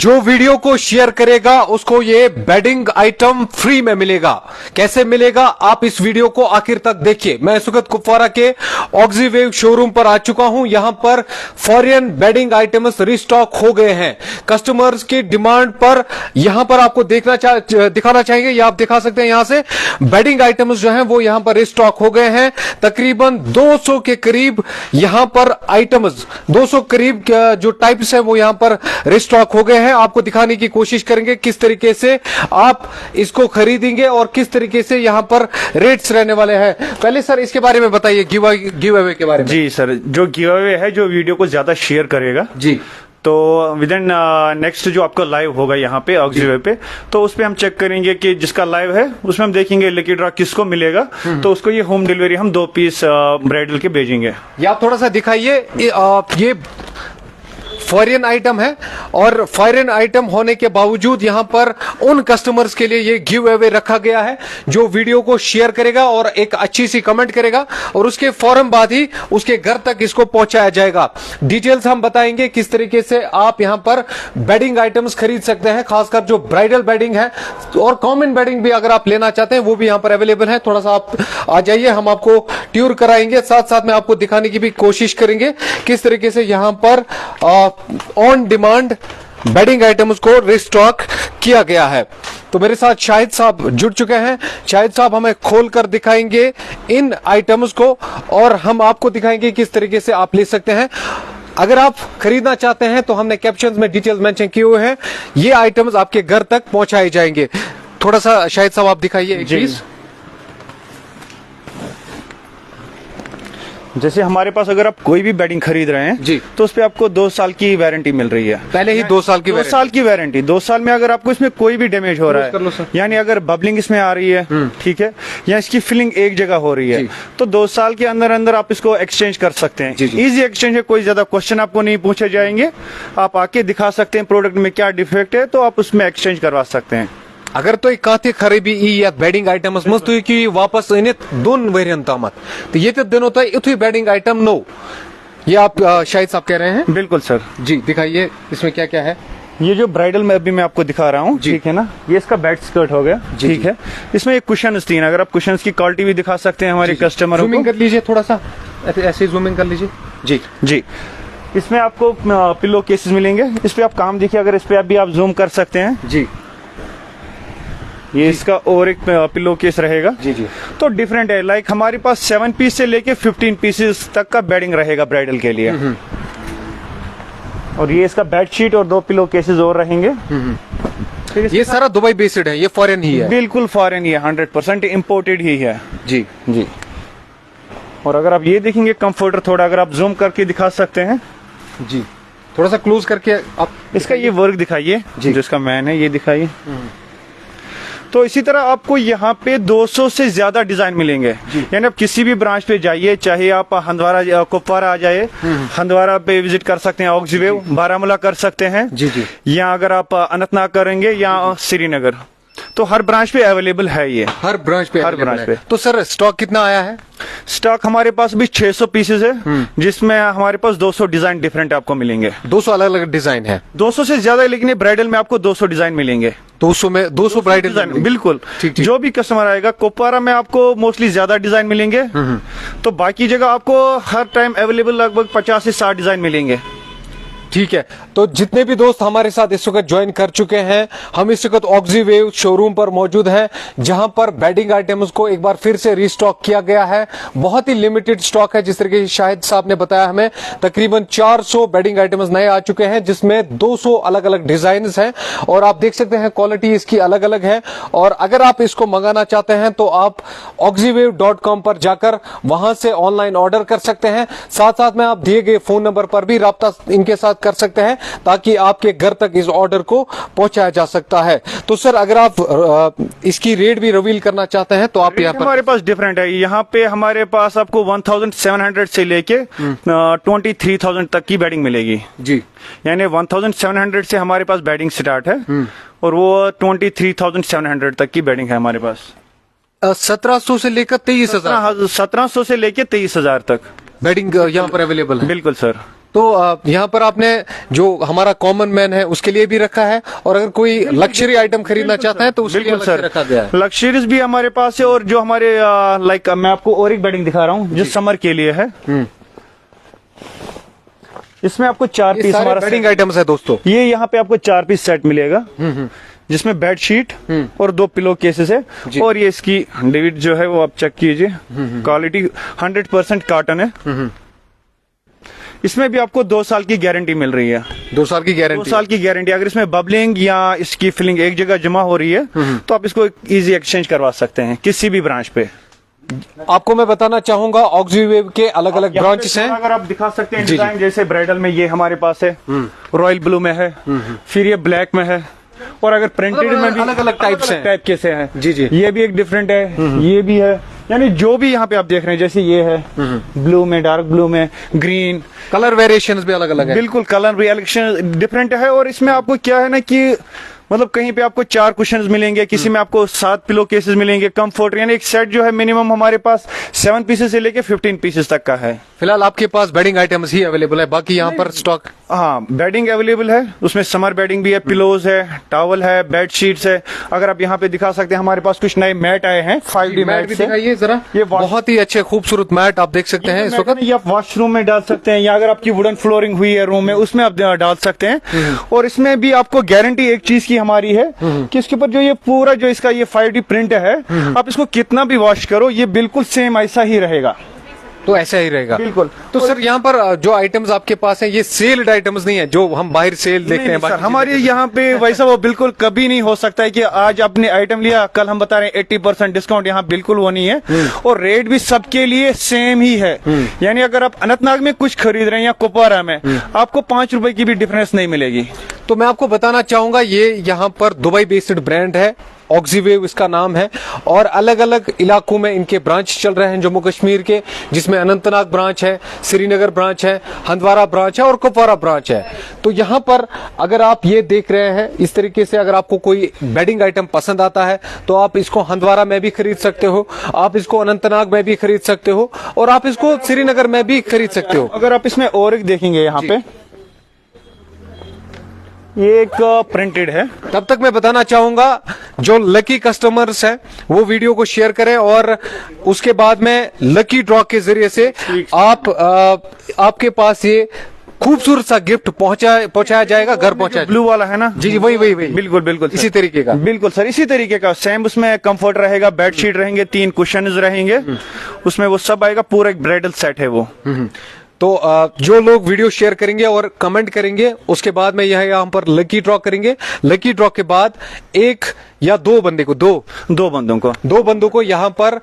जो वीडियो को शेयर करेगा उसको ये बेडिंग आइटम फ्री में मिलेगा। कैसे मिलेगा आप इस वीडियो को आखिर तक देखिए। मैं इस वक्त कुपवारा के ऑक्सीवेव शोरूम पर आ चुका हूं। यहां पर फॉरेन बेडिंग आइटम्स रिस्टॉक हो गए हैं। कस्टमर्स की डिमांड पर यहां पर आपको दिखाना चाहेंगे, या आप दिखा सकते हैं। यहां से बेडिंग आइटम्स जो हैं वो यहां पर रिस्टॉक हो गए हैं। तकरीबन 200 के करीब यहां पर आइटम्स 200 करीब जो टाइप्स है वो यहां पर रिस्टॉक हो गए हैं। आपको दिखाने की कोशिश करेंगे किस तरीके से आप इसको खरीदेंगे और किस तरीके से यहां पर रेट्स रहने वाले हैं। पहले सर इसके बारे में बताइए, गिव अवे के बारे में। जी सर, जो गिव अवे है, जो वीडियो को ज्यादा शेयर करेगा जी, तो विद इन नेक्स्ट जो आपका लाइव होगा यहाँ पे ऑक्सीवेव पे, तो उस पे हम चेक करेंगे कि जिसका लाइव है उसमें हम देखेंगे लकी ड्रॉ किसको मिलेगा, तो उसको ये होम डिलीवरी हम 2 पीस ब्राइडल के भेजेंगे। ये आप थोड़ा सा दिखाइए। ये फॉरेन आइटम है और फॉरेन आइटम होने के बावजूद यहां पर उन कस्टमर्स के लिए ये गिव अवे रखा गया है जो वीडियो को शेयर करेगा और एक अच्छी सी कमेंट करेगा और उसके फौरन बाद ही उसके घर तक इसको पहुंचाया जाएगा। डिटेल्स हम बताएंगे किस तरीके से आप यहां पर बेडिंग आइटम्स खरीद सकते हैं, खासकर जो ब्राइडल बेडिंग है और कॉमन बेडिंग भी अगर आप लेना चाहते हैं वो भी यहां पर अवेलेबल है। थोड़ा सा आप आ जाइए, हम आपको टूर कराएंगे, साथ साथ में आपको दिखाने की भी कोशिश करेंगे किस तरीके से यहां पर ऑन डिमांड बेडिंग आइटम्स को रिस्टॉक किया गया है। तो मेरे साथ शाहिद साहब जुड़ चुके हैं। शाहिद साहब हमें खोलकर दिखाएंगे इन आइटम्स को और हम आपको दिखाएंगे किस तरीके से आप ले सकते हैं। अगर आप खरीदना चाहते हैं तो हमने कैप्शंस में डिटेल्स मेंशन किए हुए हैं। ये आइटम्स आपके घर तक पहुंचाए जाएंगे। थोड़ा सा शाहिद साहब आप दिखाइए एक चीज। जैसे हमारे पास अगर आप कोई भी बेडिंग खरीद रहे हैं जी, तो उस पे आपको 2 साल की वारंटी मिल रही है। पहले ही 2 साल की 2 साल की वारंटी। 2 साल में अगर आपको इसमें कोई भी डैमेज हो रहा है, यानी अगर बबलिंग इसमें आ रही है, ठीक है, या इसकी फिलिंग एक जगह हो रही है, तो 2 साल के अंदर अंदर आप इसको एक्सचेंज कर सकते हैं। इजी एक्सचेंज है, कोई ज्यादा क्वेश्चन आपको नहीं पूछे जाएंगे। आप आके दिखा सकते हैं प्रोडक्ट में क्या डिफेक्ट है, तो आप उसमें एक्सचेंज करवा सकते हैं। अगर तो कांति खरीबी या बेडिंग आइटम्स मस्त हुई कि वापस अनित 2 वेरिएंट तामत तो ये दिनों तक इतनी बेडिंग आइटम नो, ये आप शाहिद साहब कह रहे हैं। बिल्कुल सर जी, दिखाइए इसमें क्या क्या है। ये जो ब्राइडल में अभी मैं आपको दिखा रहा हूँ, ठीक है ना, ये इसका बेड स्कर्ट हो गया, ठीक है। इसमें एक कुशन स्टीन, अगर आप कुशन की क्वालिटी भी दिखा सकते हैं हमारे कस्टमर को। कर लीजिए थोड़ा सा, ऐसे जूमिंग कर लीजिए। जी जी, इसमें आपको पिलो केसेस मिलेंगे। इस पे आप काम देखिए, अगर इस पे अभी आप जूम कर सकते हैं जी, ये इसका और एक पिलो केस रहेगा जी जी। तो डिफरेंट है, लाइक हमारे पास 7 पीस से लेके 15 पीसेस तक का बेडिंग रहेगा ब्राइडल के लिए। और ये इसका बेड शीट और 2 पिलो केसेस और रहेंगे। ये सारा दुबई बेस्ड है, ये फॉरेन ही है। बिल्कुल फॉरेन ही है, 100% इम्पोर्टेड ही है जी जी। और अगर आप ये देखेंगे कंफर्टर, थोड़ा अगर आप जूम करके दिखा सकते हैं जी, थोड़ा सा क्लोज करके आप इसका ये वर्क दिखाइए जो इसका मैन है, ये दिखाइए। तो इसी तरह आपको यहाँ पे 200 से ज्यादा डिजाइन मिलेंगे। यानी आप किसी भी ब्रांच पे जाइए, चाहे आप हंदवारा कुपवारा आ जाए, हंदवारा पे विजिट कर सकते हैं, ऑक्सीवेव बारामूला कर सकते हैं जी जी, या अगर आप अनंतनाग करेंगे या श्रीनगर, तो हर ब्रांच पे अवेलेबल है। ये हर ब्रांच पे। तो सर स्टॉक कितना आया है? स्टॉक हमारे पास भी 600 पीसेस है, जिसमें हमारे पास 200 डिजाइन डिफरेंट आपको मिलेंगे। 200 अलग अलग डिजाइन है, 200 से ज्यादा, लेकिन ये ब्राइडल में आपको 200 डिजाइन मिलेंगे। 200 में 200 ब्राइडल डिजाइन, बिल्कुल। जो भी कस्टमर आएगा, कुपवारा में आपको मोस्टली ज्यादा डिजाइन मिलेंगे, तो बाकी जगह आपको हर टाइम अवेलेबल लगभग 50 से 60 डिजाइन मिलेंगे। ठीक है, तो जितने भी दोस्त हमारे साथ इस वक्त ज्वाइन कर चुके हैं, हम इस वक्त ऑक्सीवेव शोरूम पर मौजूद हैं, जहां पर बेडिंग आइटम्स को एक बार फिर से रिस्टॉक किया गया है। बहुत ही लिमिटेड स्टॉक है, जिस तरीके से शाहिद साहब ने बताया हमें। तकरीबन 400 बेडिंग आइटम्स नए आ चुके हैं, जिसमें 200 अलग अलग डिजाइन हैं और आप देख सकते हैं क्वालिटी इसकी अलग अलग है। और अगर आप इसको मंगाना चाहते हैं तो आप oxywave.com पर जाकर वहां से ऑनलाइन ऑर्डर कर सकते हैं। साथ साथ में आप दिए गए फोन नंबर पर भी राब्ता इनके साथ कर सकते हैं, ताकि आपके घर तक इस ऑर्डर को पहुंचाया जा सकता है। तो सर अगर आप इसकी रेट भी रिवील करना चाहते हैं तो आप यहाँ पर, हमारे पास डिफरेंट है। यहाँ पे हमारे पास आपको 1700 से लेके 23,000 तक की बेडिंग मिलेगी जी। यानी 1700 से हमारे पास बेडिंग स्टार्ट है और वो 23,700 तक की बेडिंग है हमारे पास। 1700 से लेकर 23,000, 1700 से लेके 23,000 तक बेडिंग यहाँ पर अवेलेबल है। बिल्कुल सर। तो यहाँ पर आपने जो हमारा कॉमन मैन है उसके लिए भी रखा है, और अगर कोई लग्जरी आइटम खरीदना चाहता है तो उसके लिए बिल्कुल अलग से सर, रखा गया है। लग्जरीज भी हमारे पास है, और जो हमारे लाइक मैं आपको और एक बेडिंग दिखा रहा हूँ जो समर के लिए है। इसमें आपको 4 ये पीस सारे हमारा बेडिंग आइटम्स है दोस्तों। ये यहाँ पे आपको 4 पीस सेट मिलेगा, जिसमें बेड शीट और 2 पिलो केसेस है, और ये इसकी डेविड जो है वो आप चेक कीजिए, क्वालिटी 100% कॉटन है। इसमें भी आपको 2 साल की गारंटी मिल रही है। 2 साल की 2 गारंटी। साल की गारंटी। अगर इसमें बबलिंग या इसकी फिलिंग एक जगह जमा हो रही है तो आप इसको इजी एक्सचेंज करवा सकते हैं किसी भी ब्रांच पे। आपको मैं बताना चाहूंगा ऑक्सीवेव के अलग अलग यहाँ पे ब्रांचेस हैं। अगर आप दिखा सकते हैं जी, डिजाइन, जैसे ब्राइडल में ये हमारे पास है, रॉयल ब्लू में है, फिर ये ब्लैक में है, और अगर प्रिंटेड में भी अलग-अलग types हैं। टाइप के से हैं। जी, जी। ये भी एक डिफरेंट है, ये भी है, यानी जो भी यहाँ पे आप देख रहे हैं, जैसे ये है ब्लू में, डार्क ब्लू में, ग्रीन, कलर वेरिएशंस भी अलग अलग है। बिल्कुल कलर रिएक्शन डिफरेंट है। और इसमें आपको क्या है ना कि मतलब कहीं पे आपको 4 कुशन्स मिलेंगे, किसी में आपको 7 पिलो केसेस मिलेंगे, कंफर्ट, यानी एक सेट जो है मिनिमम हमारे पास 7 पीसेस से लेके 15 पीसेस तक का है। फिलहाल आपके पास बेडिंग आइटम्स ही अवेलेबल है, बाकी यहाँ पर स्टॉक। हाँ, बेडिंग अवेलेबल है, उसमें समर बेडिंग भी है, पिलोज है, टॉवल है, बेड शीट्स है। अगर आप यहाँ पे दिखा सकते हैं, हमारे पास कुछ नए मैट आए हैं, 5D मैट भी मैट है। दिखाइए जरा। ये बहुत ही अच्छे खूबसूरत मैट आप देख सकते हैं इस वक्त। ये आप वॉशरूम में डाल सकते हैं, या अगर आपकी वुडन फ्लोरिंग हुई है रूम में, उसमें आप डाल सकते हैं। और इसमें भी आपको गारंटी एक चीज की हमारी है कि इसके ऊपर जो ये पूरा जो इसका ये 5D प्रिंट है, आप इसको कितना भी वॉश करो, ये बिल्कुल सेम ऐसा ही रहेगा। तो ऐसा ही रहेगा बिल्कुल। तो सर यहाँ पर जो आइटम्स आपके पास हैं ये सेल्ड आइटम्स नहीं है जो हम बाहर सेल देखते हैं नहीं, सर, बाकी हमारे यहाँ पे वैसा वो बिल्कुल कभी नहीं हो सकता है कि आज आपने आइटम लिया, कल हम बता रहे हैं 80% डिस्काउंट, यहाँ बिल्कुल वो नहीं है। और रेट भी सबके लिए सेम ही है, यानी अगर आप अनंतनाग में कुछ खरीद रहे हैं या कुपवारा में, आपको 5 रुपए की भी डिफरेंस नहीं मिलेगी। तो मैं आपको बताना चाहूंगा ये यहाँ पर दुबई बेस्ड ब्रांड है, ऑक्सीवेव इसका नाम है, और अलग अलग इलाकों में इनके ब्रांच चल रहे हैं जम्मू कश्मीर के, जिसमें अनंतनाग ब्रांच है, श्रीनगर ब्रांच है, हंदवारा ब्रांच है और कुपवारा ब्रांच है। तो यहाँ पर अगर आप ये देख रहे हैं इस तरीके से, अगर आपको कोई बेडिंग आइटम पसंद आता है तो आप इसको हंदवारा में भी खरीद सकते हो, आप इसको अनंतनाग में भी खरीद सकते हो, और आप इसको श्रीनगर में भी खरीद सकते हो। अगर आप इसमें और एक देखेंगे, यहाँ पे ये एक प्रिंटेड है। तब तक मैं बताना चाहूंगा जो लकी कस्टमर्स हैं वो वीडियो को शेयर करें, और उसके बाद में लकी ड्रॉ के जरिए से आपके पास ये खूबसूरत सा गिफ्ट पहुंचाया जाएगा, घर पहुंचाया। ब्लू वाला है ना? जी वही बिल्कुल बिल्कुल इसी तरीके का। बिल्कुल सर, इसी तरीके का सेम। उसमें कंफर्ट रहेगा, बेडशीट रहेंगे, 3 कुशन्स रहेंगे, उसमें वो सब आएगा, पूरा एक ब्राइडल सेट है वो। तो जो लोग वीडियो शेयर करेंगे और कमेंट करेंगे, उसके बाद में यह यहाँ पर लकी ड्रॉ करेंगे। लकी ड्रॉ के बाद 1 या 2 बंदे को, दो बंदों को यहाँ पर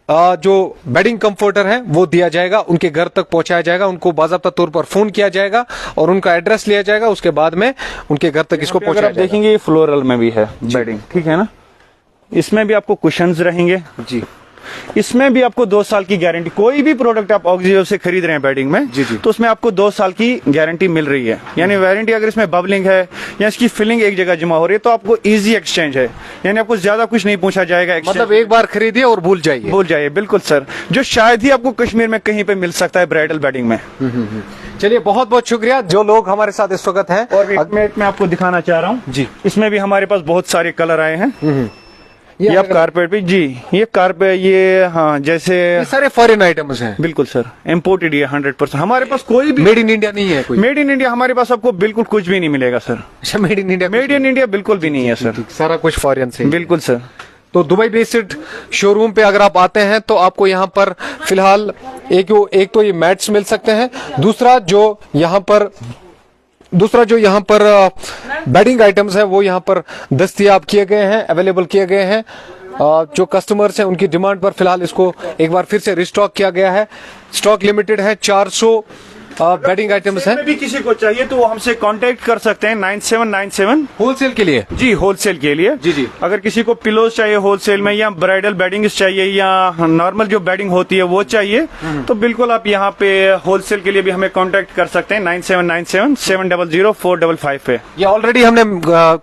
जो बेडिंग कंफर्टर है वो दिया जाएगा, उनके घर तक पहुंचाया जाएगा, उनको बाज़ाब्ता तौर पर फोन किया जाएगा और उनका एड्रेस लिया जाएगा, उसके बाद में उनके घर तक इसको पहुंचाया जाएगा। देखेंगे ये फ्लोरल में भी है बेडिंग, ठीक है ना? इसमें भी आपको कुशन्स रहेंगे जी। इसमें भी आपको 2 साल की गारंटी। कोई भी प्रोडक्ट आप ऑक्सीवेव से खरीद रहे हैं बेडिंग में, जी जी, तो उसमें आपको 2 साल की गारंटी मिल रही है। यानी वारंटी, अगर इसमें बबलिंग है या इसकी फिलिंग एक जगह जमा हो रही है तो आपको इजी एक्सचेंज है, यानी आपको ज्यादा कुछ नहीं पूछा जाएगा। मतलब एक बार खरीदिए और भूल जाइए। बिल्कुल सर, जो शायद ही आपको कश्मीर में कहीं पे मिल सकता है ब्राइडल बेडिंग में। चलिए, बहुत बहुत शुक्रिया जो लोग हमारे साथ इस वक्त हैं। और मैं आपको दिखाना चाह रहा हूँ जी, इसमें भी हमारे पास बहुत सारे कलर आए हैं। ये आप कारपेट भी जी, ये कारपेट, ये हाँ, जैसे ये सारे फॉरेन आइटम्स हैं। बिल्कुल सर, इम्पोर्टेड ये 100%। हमारे पास कोई भी मेड इन इंडिया नहीं है। कोई मेड इन इंडिया हमारे पास आपको बिल्कुल कुछ भी नहीं मिलेगा सर। अच्छा, मेड इन इंडिया बिल्कुल भी नहीं है सर, सारा कुछ फॉरेन से। बिल्कुल सर। तो दुबई बेस्ड शोरूम पे अगर आप आते हैं तो आपको यहाँ पर फिलहाल एक तो ये मैट्स मिल सकते हैं, दूसरा जो यहाँ पर बेडिंग आइटम्स है वो यहाँ पर दस्तयाब किए गए हैं, अवेलेबल किए गए हैं। जो कस्टमर्स हैं उनकी डिमांड पर फिलहाल इसको एक बार फिर से रिस्टॉक किया गया है। स्टॉक लिमिटेड है, 400 बेडिंग आइटम्स हैं। भी किसी को चाहिए तो वो हमसे कांटेक्ट कर सकते हैं 9797 होलसेल के लिए। जी, होलसेल के लिए। जी। अगर किसी को पिलोज चाहिए होलसेल में, या ब्राइडल बेडिंग चाहिए, या नॉर्मल जो बेडिंग होती है वो चाहिए, तो बिल्कुल आप यहाँ पे होलसेल के लिए भी हमें कांटेक्ट कर सकते हैं 9797 700 455 पे। ये ऑलरेडी हमने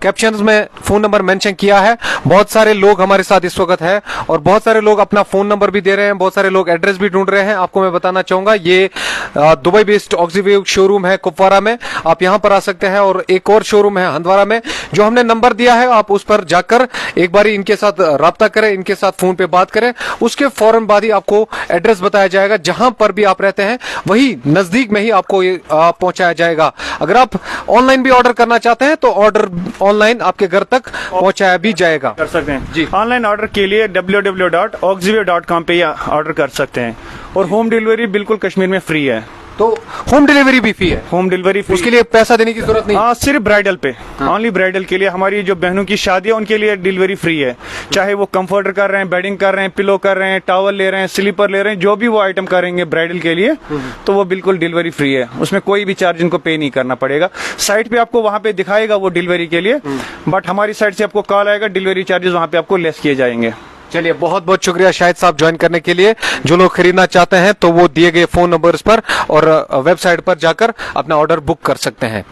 कैप्शंस में फोन नंबर मेंशन किया है। बहुत सारे लोग हमारे साथ इस वक्त है और बहुत सारे लोग अपना फोन नंबर भी दे रहे हैं, बहुत सारे लोग एड्रेस भी ढूंढ रहे हैं। आपको मैं बताना चाहूंगा ये दुबई बिगेस्ट ऑक्सीवेव शोरूम है कुपवारा में, आप यहां पर आ सकते हैं। और एक और शोरूम है हंदवारा में, जो हमने नंबर दिया है आप उस पर जाकर एक बार इनके साथ राब्ता करें, इनके साथ फोन पे बात करें, उसके फौरन बाद ही आपको एड्रेस बताया जाएगा। जहां पर भी आप रहते हैं वही नजदीक में ही आपको ये पहुंचाया जाएगा। अगर आप ऑनलाइन भी ऑर्डर करना चाहते हैं तो ऑर्डर ऑनलाइन आपके घर तक पहुंचाया भी जाएगा। कर सकते हैं जी। ऑनलाइन ऑर्डर के लिए www.oxywave.com पे ऑर्डर कर सकते हैं। और होम डिलीवरी बिल्कुल कश्मीर में फ्री है। तो होम डिलीवरी भी फ्री है, होम डिलीवरी फ्री। उसके लिए पैसा देने की जरूरत नहीं। हाँ, सिर्फ ब्राइडल पे, ओनली ब्राइडल के लिए। हमारी जो बहनों की शादी है उनके लिए डिलीवरी फ्री है। चाहे वो कंफर्टर कर रहे हैं, बेडिंग कर रहे हैं, पिलो कर रहे हैं, टॉवल ले रहे हैं, स्लीपर ले रहे हैं, जो भी वो आइटम करेंगे ब्राइडल के लिए तो वो बिल्कुल डिलीवरी फ्री है। उसमें कोई भी चार्ज इनको पे नहीं करना पड़ेगा। साइट पे आपको वहां पे दिखाएगा वो डिलीवरी के लिए, बट हमारी साइड से आपको कॉल आएगा, डिलीवरी चार्जेस वहां पे आपको लेस किए जाएंगे। चलिए, बहुत बहुत शुक्रिया शाहिद साहब ज्वाइन करने के लिए। जो लोग खरीदना चाहते हैं तो वो दिए गए फोन नंबर्स पर और वेबसाइट पर जाकर अपना ऑर्डर बुक कर सकते हैं।